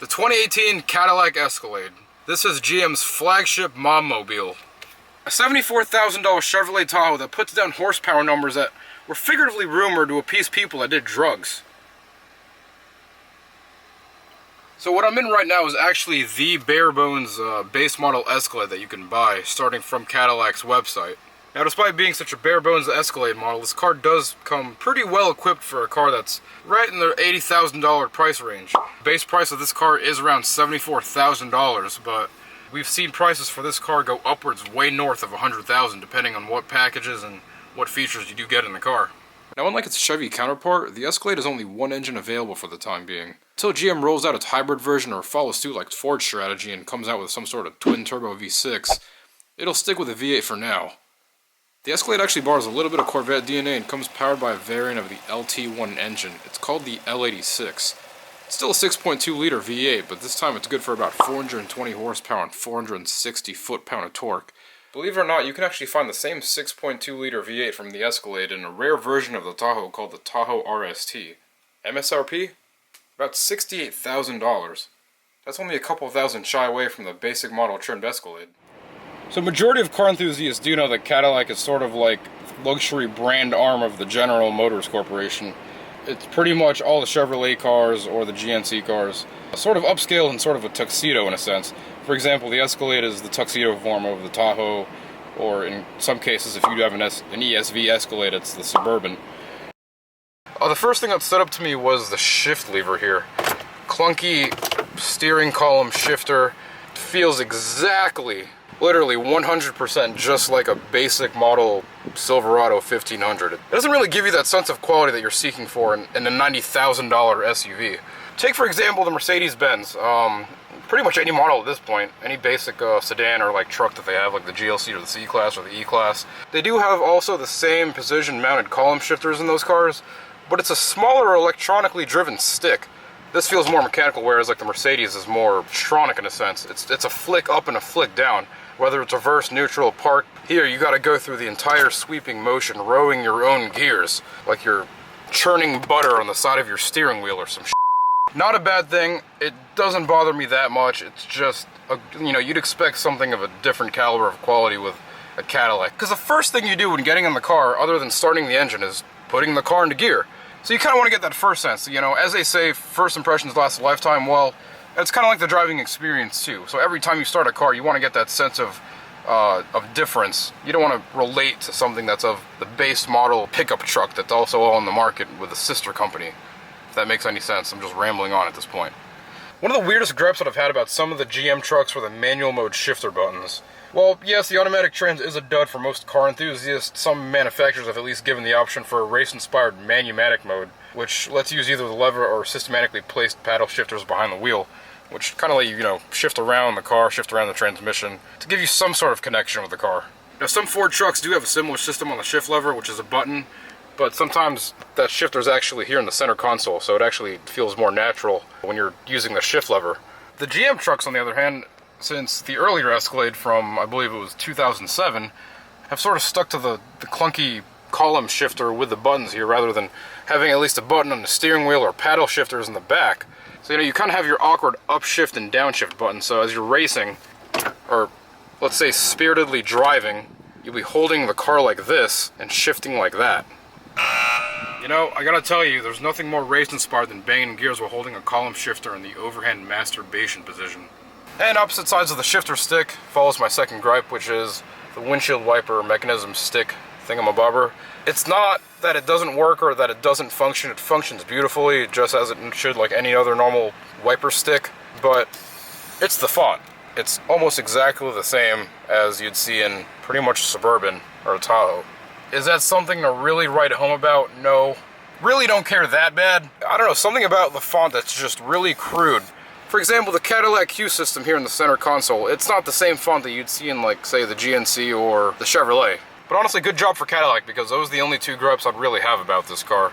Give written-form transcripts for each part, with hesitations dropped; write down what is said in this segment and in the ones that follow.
The 2018 Cadillac Escalade. This is GM's flagship mom-mobile. A $74,000 Chevrolet Tahoe that puts down horsepower numbers that were figuratively rumored to appease people that did drugs. So what I'm in right now is actually the bare bones base model Escalade that you can buy starting from Cadillac's website. Now, despite being such a bare bones Escalade model, this car does come pretty well equipped for a car that's right in the $80,000 price range. Base price of this car is around $74,000, but we've seen prices for this car go upwards way north of $100,000 depending on what packages and what features you do get in the car. Now, unlike its Chevy counterpart, the Escalade has only one engine available for the time being. Until GM rolls out its hybrid version or follows suit like Ford's strategy and comes out with some sort of twin-turbo V6, it'll stick with a V8 for now. The Escalade actually borrows a little bit of Corvette DNA and comes powered by a variant of the LT1 engine. It's called the L86. It's still a 6.2 liter V8, but this time it's good for about 420 horsepower and 460 foot-pound of torque. Believe it or not, you can actually find the same 6.2 liter V8 from the Escalade in a rare version of the Tahoe called the Tahoe RST. MSRP? About $68,000. That's only a couple thousand shy away from the basic model trimmed Escalade. So majority of car enthusiasts do know that Cadillac is sort of like luxury brand arm of the General Motors Corporation. It's pretty much all the Chevrolet cars or the GNC cars, sort of upscale and sort of a tuxedo in a sense. For example, the Escalade is the tuxedo form of the Tahoe, or in some cases, if you do have an ESV Escalade, it's the Suburban. The first thing that stood up to me was the shift lever here. Clunky steering column shifter. Feels exactly, literally 100% just like a basic model Silverado 1500. It doesn't really give you that sense of quality that you're seeking for in a $90,000 SUV. Take, for example, the Mercedes-Benz. Pretty much any model at this point, any basic sedan or like truck that they have, like the GLC or the C-Class or the E-Class. They do have also the same precision-mounted column shifters in those cars, but it's a smaller electronically driven stick. This feels more mechanical, whereas like the Mercedes is more electronic in a sense. It's a flick up and a flick down. Whether it's reverse, neutral, park, here you gotta go through the entire sweeping motion, rowing your own gears, like you're churning butter on the side of your steering wheel or some shit. Not a bad thing. It doesn't bother me that much. It's just, you'd expect something of a different caliber of quality with a Cadillac. Because the first thing you do when getting in the car, other than starting the engine, is putting the car into gear. So you kind of want to get that first sense. As they say, first impressions last a lifetime. Well, it's kind of like the driving experience too. So every time you start a car, you want to get that sense of difference. You don't want to relate to something that's of the base model pickup truck that's also on the market with a sister company. If that makes any sense. I'm just rambling on at this point. One of the weirdest gripes that I've had about some of the GM trucks were the manual mode shifter buttons. Well, yes, the automatic trans is a dud for most car enthusiasts. Some manufacturers have at least given the option for a race-inspired manumatic mode, which lets you use either the lever or systematically placed paddle shifters behind the wheel, which kind of let you, shift around the car, shift around the transmission, to give you some sort of connection with the car. Now, some Ford trucks do have a similar system on the shift lever, which is a button, but sometimes that shifter is actually here in the center console, so it actually feels more natural when you're using the shift lever. The GM trucks, on the other hand, since the earlier Escalade from, I believe it was 2007, have sort of stuck to the clunky column shifter with the buttons here, rather than having at least a button on the steering wheel or paddle shifters in the back. So, you kind of have your awkward upshift and downshift buttons, so as you're racing, or let's say spiritedly driving, you'll be holding the car like this and shifting like that. I gotta tell you, there's nothing more race-inspired than banging gears while holding a column shifter in the overhand masturbation position. And opposite sides of the shifter stick follows my second gripe, which is the windshield wiper mechanism stick thingamabobber. It's not that it doesn't work or that it doesn't function. It functions beautifully, just as it should, like any other normal wiper stick, but it's the font. It's almost exactly the same as you'd see in pretty much a Suburban or a Tahoe. Is that something to really write home about? No. Really don't care that bad. I don't know, something about the font that's just really crude. For example, the Cadillac Q system here in the center console, it's not the same font that you'd see in, like, say, the GNC or the Chevrolet. But honestly, good job for Cadillac, because those are the only two gripes I'd really have about this car.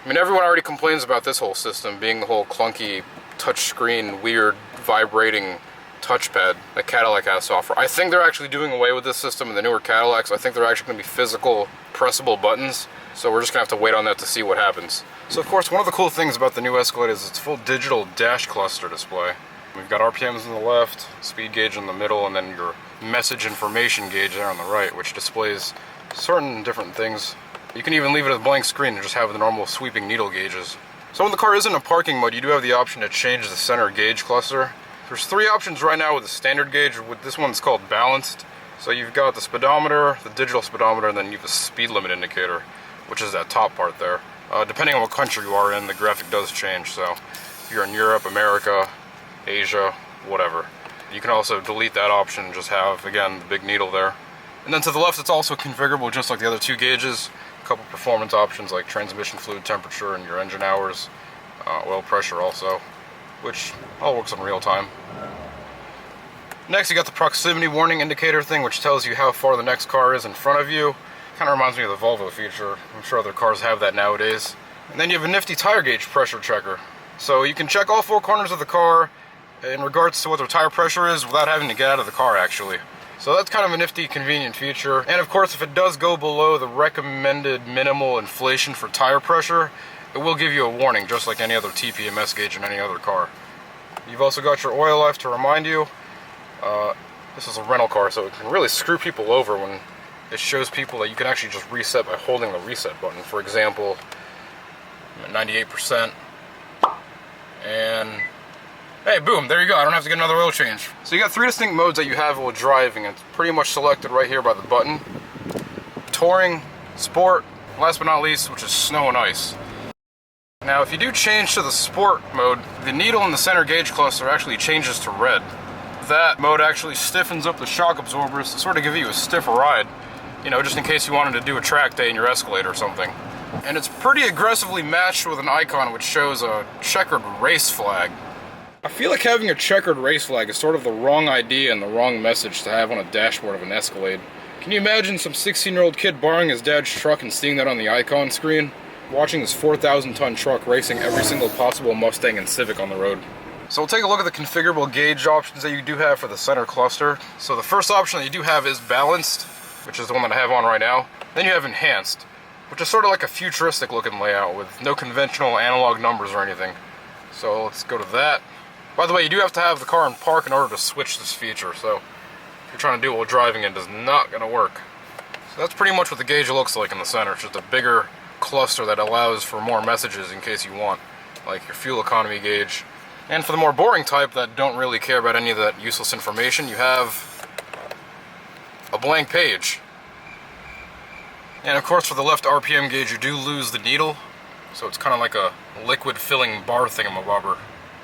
I mean, everyone already complains about this whole system being the whole clunky, touchscreen, weird, vibrating touchpad that Cadillac has to offer. I think they're actually doing away with this system in the newer Cadillacs. I think they're actually going to be physical, pressable buttons. So we're just going to have to wait on that to see what happens. So of course, one of the cool things about the new Escalade is its full digital dash cluster display. We've got RPMs on the left, speed gauge in the middle, and then your message information gauge there on the right, which displays certain different things. You can even leave it as a blank screen and just have the normal sweeping needle gauges. So when the car is in a parking mode, you do have the option to change the center gauge cluster. There's 3 options right now with the standard gauge. With this one's called balanced. So you've got the speedometer, the digital speedometer, and then you have a speed limit indicator, which is that top part there. Depending on what country you are in, the graphic does change. So if you're in Europe, America, Asia, whatever. You can also delete that option and just have, again, the big needle there. And then to the left, it's also configurable just like the other 2 gauges. A couple performance options like transmission fluid temperature and your engine hours, oil pressure also, which all works in real time. Next, you got the proximity warning indicator thing, which tells you how far the next car is in front of you. Kind of reminds me of the Volvo feature. I'm sure other cars have that nowadays. And then you have a nifty tire gauge pressure checker. So you can check all 4 corners of the car in regards to what their tire pressure is without having to get out of the car, actually. So that's kind of a nifty, convenient feature. And of course, if it does go below the recommended minimal inflation for tire pressure, it will give you a warning, just like any other TPMS gauge in any other car. You've also got your oil life to remind you. This is a rental car, so it can really screw people over when it shows people that you can actually just reset by holding the reset button. For example, I'm at 98%, and hey, boom, there you go. I don't have to get another oil change. So you got 3 distinct modes that you have while driving. It's pretty much selected right here by the button. Touring, Sport, last but not least, which is Snow and Ice. Now, if you do change to the Sport mode, the needle in the center gauge cluster actually changes to red. That mode actually stiffens up the shock absorbers to sort of give you a stiffer ride, you know, just in case you wanted to do a track day in your Escalade or something. And it's pretty aggressively matched with an icon which shows a checkered race flag. I feel like having a checkered race flag is sort of the wrong idea and the wrong message to have on a dashboard of an Escalade. Can you imagine some 16-year-old kid borrowing his dad's truck and seeing that on the icon screen? Watching this 4,000-ton truck racing every single possible Mustang and Civic on the road. So we'll take a look at the configurable gauge options that you do have for the center cluster. So the first option that you do have is balanced, which is the one that I have on right now. Then you have enhanced, which is sort of like a futuristic looking layout with no conventional analog numbers or anything. So let's go to that. By the way, you do have to have the car in park in order to switch this feature, so if you're trying to do it while driving, it is not going to work. So that's pretty much what the gauge looks like in the center. It's just a bigger cluster that allows for more messages in case you want, like your fuel economy gauge. And for the more boring type that don't really care about any of that useless information, you have a blank page. And of course, for the left RPM gauge, you do lose the needle, so it's kind of like a liquid filling bar thingamabobber.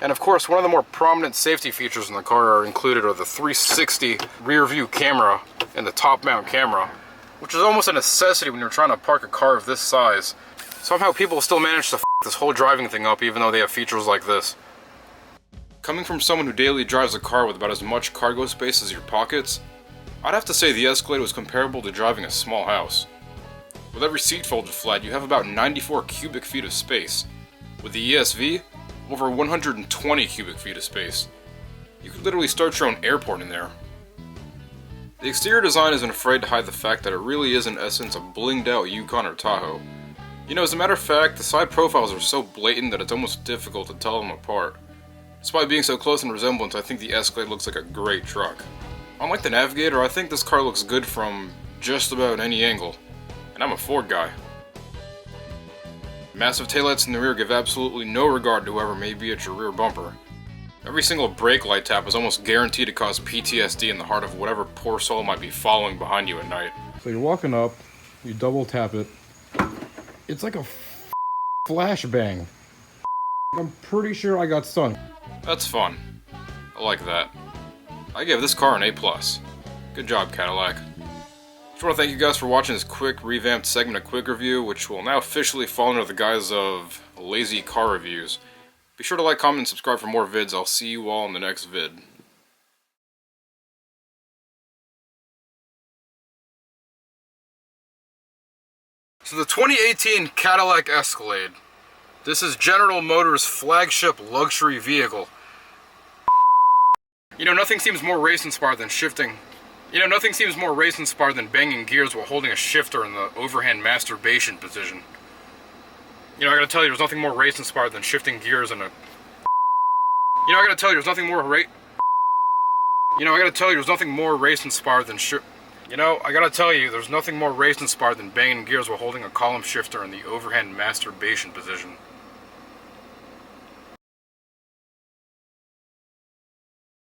And of course, one of the more prominent safety features in the car are included are the 360 rear view camera and the top mount camera, which is almost a necessity when you're trying to park a car of this size. Somehow people still manage to f this whole driving thing up even though they have features like this. Coming from someone who daily drives a car with about as much cargo space as your pockets, I'd have to say the Escalade was comparable to driving a small house. With every seat folded flat, you have about 94 cubic feet of space. With the ESV, over 120 cubic feet of space. You could literally start your own airport in there. The exterior design isn't afraid to hide the fact that it really is in essence a blinged out Yukon or Tahoe. You know, as a matter of fact, the side profiles are so blatant that it's almost difficult to tell them apart. Despite being so close in resemblance, I think the Escalade looks like a great truck. Unlike the Navigator, I think this car looks good from just about any angle. And I'm a Ford guy. Massive taillights in the rear give absolutely no regard to whoever may be at your rear bumper. Every single brake light tap is almost guaranteed to cause PTSD in the heart of whatever poor soul might be following behind you at night. So you're walking up, you double tap it. It's like a flashbang. I'm pretty sure I got stung. That's fun. I like that. I give this car an A+. Good job, Cadillac. Just want to thank you guys for watching this quick revamped segment of Quick Review, which will now officially fall under the guise of Lazy Car Reviews. Be sure to like, comment, and subscribe for more vids. I'll see you all in the next vid. So the 2018 Cadillac Escalade. This is General Motors' flagship luxury vehicle. You know, nothing seems more race-inspired than shifting. Nothing seems more race-inspired than banging gears while holding a shifter in the overhand masturbation position. I gotta tell you, there's nothing more race-inspired than shifting gears in a You know, I gotta tell you, there's nothing more race inspired than banging gears while holding a column shifter in the overhand masturbation position.